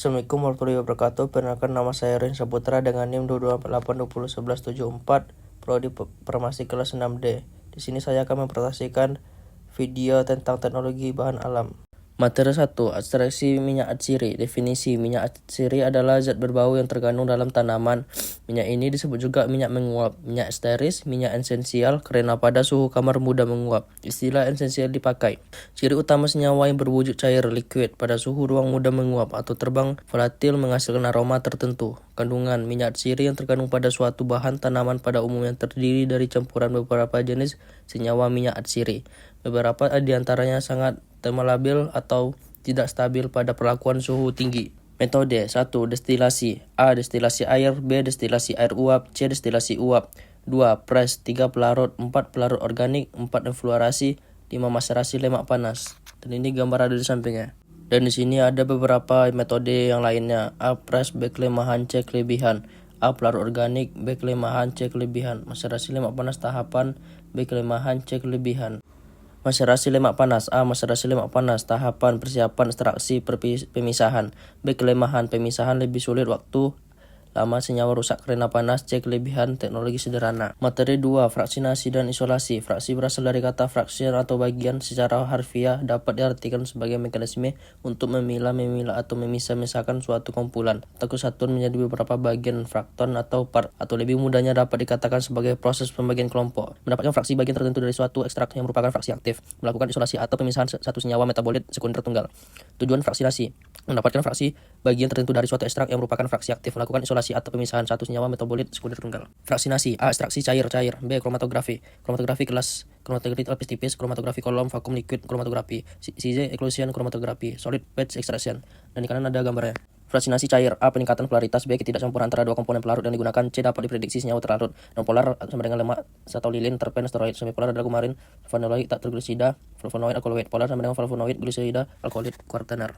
Assalamualaikum warahmatullahi wabarakatuh. Perkenalkan, nama saya Rin Saputra dengan NIM 228201174, Prodi Farmasi kelas 6D. Di sini saya akan mempresentasikan video tentang teknologi bahan alam. Materi 1. Abstraksi minyak atsiri. Definisi: minyak atsiri adalah zat berbau yang terkandung dalam tanaman. Minyak ini disebut juga minyak menguap, minyak esteris, minyak esensial karena pada suhu kamar mudah menguap. Istilah esensial dipakai. Ciri utama senyawa yang berwujud cair liquid pada suhu ruang mudah menguap atau terbang volatil menghasilkan aroma tertentu. Kandungan: minyak atsiri yang terkandung pada suatu bahan tanaman pada umumnya terdiri dari campuran beberapa jenis senyawa minyak atsiri. Beberapa di antaranya sangat labil atau tidak stabil pada perlakuan suhu tinggi. Metode: 1. Destilasi. A. Destilasi air. B. Destilasi air uap. C. Destilasi uap. 2. Press. 3. Pelarut. 4. Pelarut organik. 4. Enfluorasi. 5. Maserasi lemak panas. Dan ini gambar ada di sampingnya. Dan di sini ada beberapa metode yang lainnya. A. Press. B. Kelemahan. C. Kelebihan. A. Pelarut organik. B. Kelemahan. C. Kelebihan. Maserasi lemak panas tahapan. B. Kelemahan. C. Kelebihan. Maserasi lemak panas. A. Maserasi lemak panas tahapan persiapan ekstraksi pemisahan. B. Kelemahan. Pemisahan lebih sulit waktu lama senyawa rusak karena panas. C. Kelebihan teknologi sederhana. Materi 2. Fraksinasi dan isolasi. Fraksi berasal dari kata fraction atau bagian. Secara harfiah dapat diartikan sebagai mekanisme untuk memilah atau memisah-misahkan suatu kumpulan atau kesatuan menjadi beberapa bagian frakton atau part, atau lebih mudahnya dapat dikatakan sebagai proses pembagian kelompok. Mendapatkan fraksi bagian tertentu dari suatu ekstrak yang merupakan fraksi aktif. Melakukan isolasi atau pemisahan satu senyawa metabolit sekunder tunggal. Tujuan fraksinasi: mendapatkan fraksi bagian tertentu dari suatu ekstrak yang merupakan fraksi aktif. Melakukan isolasi atau pemisahan satu senyawa metabolit sekunder tunggal. Fraksinasi: A. Ekstraksi cair. B. Kromatografi. Kromatografi kelas kromatografi lapis tipis, kromatografi kolom, vakum liquid kromatografi. C. Eclosion kromatografi, solid phase extraction. Dan di kanan ada gambarnya. Fraksinasi cair. A. Peningkatan polaritas. B. Ketidakcampuran antara dua komponen pelarut yang digunakan. C. Dapat diprediksi senyawa terlarut non polar sama dengan lemak atau lilin, terpen, steroid. Semipolar adalah kumarin, flavonoid, tak terglisida, flavonoid, alkaloid. Polar sama dengan flavonoid, glisida, alkoholit, kuartaner.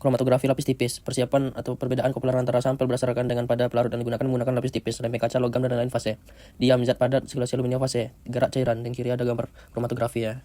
Kromatografi lapis tipis. Persiapan atau perbedaan kopularan antara sampel berdasarkan dengan pada pelarut yang digunakan menggunakan lapis tipis, lempeng kaca, logam, dan lain-lain fase. Diam, zat padat, sirkulasi aluminium fase, gerak cairan. Dan kiri ada gambar kromatografi ya.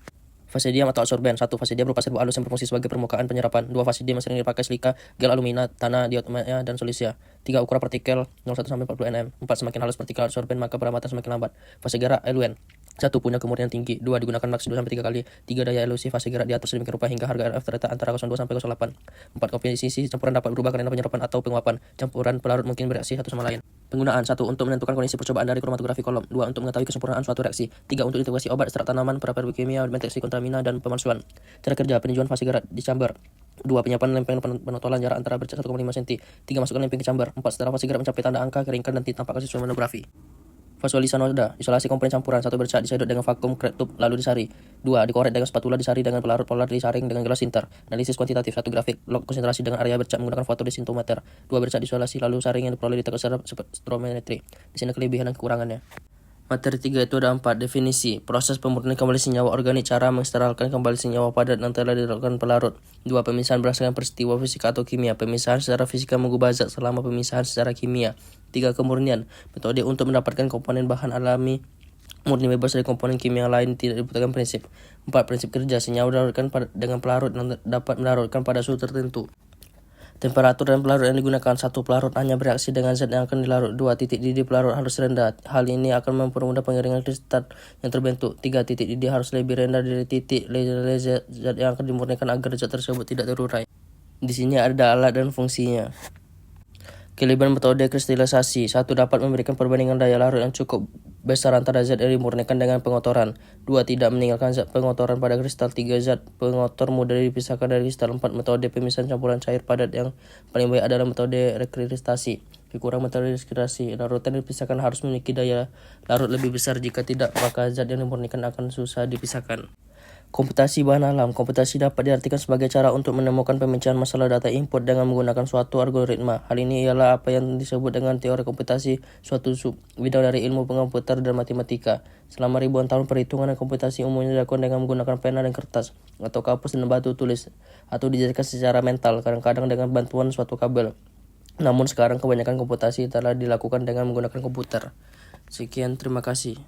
Fase diam atau absorben. 1. Fase diam berupa serbu halus yang berfungsi sebagai permukaan penyerapan. 2. Fase diam yang sering dipakai silika, gel alumina, tanah, diatomanya, dan silisia. 3. Ukuran partikel 0,1 sampai 40 nm. 4. Semakin halus partikel absorben maka peramatan semakin lambat. Fase gerak eluen. 1. Punya kemurnian tinggi. 2. Digunakan maks 2 sampai 3 kali. 3. Daya elusi fase gerak di atas sedemikian rupa hingga harga RF terletak antara 0,2 sampai 0,8. 4. Komposisi campuran dapat berubah karena penyerapan atau penguapan. Campuran pelarut mungkin bereaksi satu sama lain. Penggunaan: 1. Untuk menentukan kondisi percobaan dari kromatografi kolom. 2. Untuk mengetahui kesempurnaan suatu reaksi. 3. Untuk integrasi obat, ekstrak tanaman, praperbikimia, deteksi kontramina, dan pemalsuan. Cara kerja: peninjauan fase gerak di chamber. 2. Penyiapan lempeng penotolan jarak antara bercak 1,5 cm. 3. Masukkan lempeng ke chamber. 4. Setelah fase gerak mencapai tanda angka, keringkan dan tampakkan sesuai monografi. Visualisa noda. Isolasi komponen campuran. 1. Bercak disedot dengan vakum tube lalu disari. 2. Dikorek dengan spatula disari dengan pelarut polar disaring dengan gelas sinter. Analisis kuantitatif. 1. Grafik log konsentrasi dengan area bercak menggunakan fotodesintometer. 2. Bercak diisolasi lalu saring yang diperoleh di teknik spektrometri. Di sini kelebihan dan kekurangannya. Materi 3 itu ada 4. Definisi: proses pemurnian kembali senyawa organik, cara mensterilkan kembali senyawa padat yang telah dilakukan pelarut. 2. Pemisahan berdasarkan peristiwa fisika atau kimia. Pemisahan secara fisika mengubah zat selama pemisahan secara kimia. 3. Kemurnian. Metode untuk mendapatkan komponen bahan alami murni bebas dari komponen kimia lain tidak dibutuhkan prinsip. 4. Prinsip kerja: senyawa dilarutkan dengan pelarut yang dapat melarutkan pada suhu tertentu. Temperatur dan pelarut yang digunakan. 1. Pelarut hanya bereaksi dengan zat yang akan dilarut. 2. Titik didih pelarut harus rendah. Hal ini akan mempermudah pengeringan kristal yang terbentuk. 3. Titik didih harus lebih rendah dari titik zat yang akan dimurnikan agar zat tersebut tidak terurai. Di sini ada alat dan fungsinya. Kelebihan metode kristelisasi: 1. Dapat memberikan perbandingan daya larut yang cukup besar antara zat yang dimurnikan dengan pengotoran. 2. Tidak meninggalkan zat pengotoran pada kristal. 3. Zat pengotor mudah dipisahkan dari kristal. 4. Metode pemisahan campuran cair padat yang paling baik adalah metode rekristalisasi. Kekurangan metode rekristalisasi: larutan dipisahkan harus memiliki daya larut lebih besar. Jika tidak, maka zat yang dimurnikan akan susah dipisahkan. Komputasi bahan alam. Komputasi dapat diartikan sebagai cara untuk menemukan pemecahan masalah data input dengan menggunakan suatu algoritma. Hal ini ialah apa yang disebut dengan teori komputasi, suatu bidang dari ilmu komputer dan matematika. Selama ribuan tahun, perhitungan dan komputasi umumnya dilakukan dengan menggunakan pena dan kertas, atau kapus dan batu tulis, atau dijelaskan secara mental, kadang-kadang dengan bantuan suatu kabel. Namun sekarang kebanyakan komputasi telah dilakukan dengan menggunakan komputer. Sekian, terima kasih.